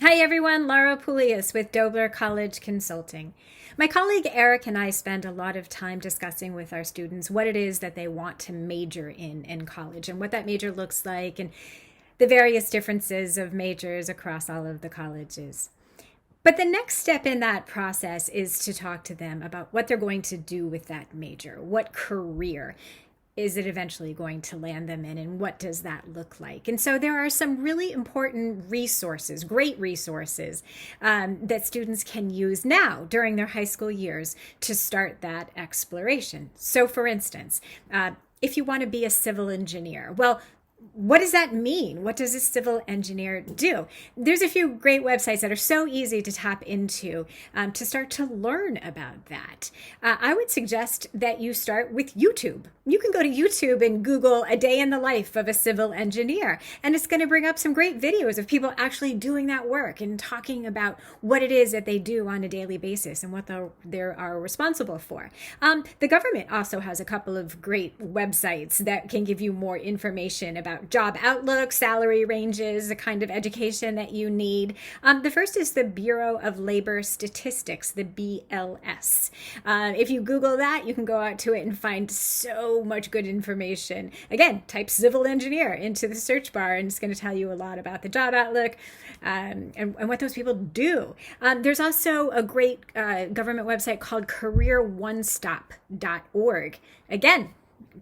Hi everyone, Laura Poulias with Dobler College Consulting. My colleague Eric and I spend a lot of time discussing with our students what it is that they want to major in college and what that major looks like and the various differences of majors across all of the colleges. But the next step in that process is to talk to them about what they're going to do with that major, what career is it eventually going to land them in, and what does that look like? And so there are some really important resources, great resources that students can use now during their high school years to start that exploration. So for instance, if you want to be a civil engineer, well, what does that mean? What does a civil engineer do? There's a few great websites that are so easy to tap into to start to learn about that. I would suggest that you start with YouTube. You can go to YouTube and Google a day in the life of a civil engineer, and it's going to bring up some great videos of people actually doing that work and talking about what it is that they do on a daily basis and what they are responsible for. The government also has a couple of great websites that can give you more information about job outlook, salary ranges, the kind of education that you need. The first is the Bureau of Labor Statistics, the BLS. If you Google that, you can go out to it and find so much good information. Again, type civil engineer into the search bar and it's going to tell you a lot about the job outlook and what those people do. There's also a great government website called careeronestop.org. Again,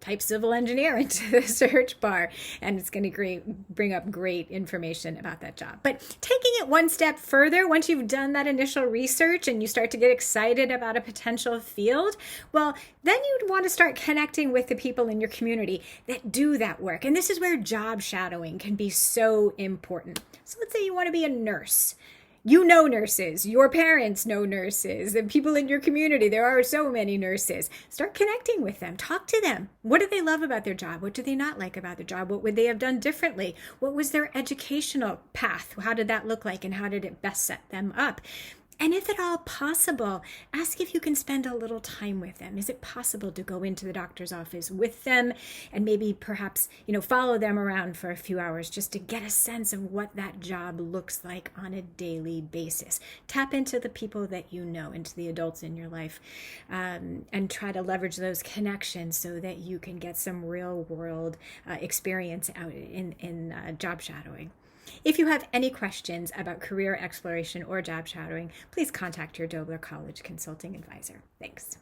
type civil engineer into the search bar and it's going to bring up great information about that job. But taking it one step further, once you've done that initial research and you start to get excited about a potential field, well, then you'd want to start connecting with the people in your community that do that work. And this is where job shadowing can be so important. So let's say you want to be a nurse. You know nurses, your parents know nurses, the people in your community, there are so many nurses. Start connecting with them, talk to them. What do they love about their job? What do they not like about their job? What would they have done differently? What was their educational path? How did that look like and how did it best set them up? And if at all possible, ask if you can spend a little time with them. Is it possible to go into the doctor's office with them and maybe perhaps, follow them around for a few hours just to get a sense of what that job looks like on a daily basis? Tap into the people that you know, into the adults in your life, and try to leverage those connections so that you can get some real world experience out in job shadowing. If you have any questions about career exploration or job shadowing, please contact your Dobler College Consulting advisor. Thanks.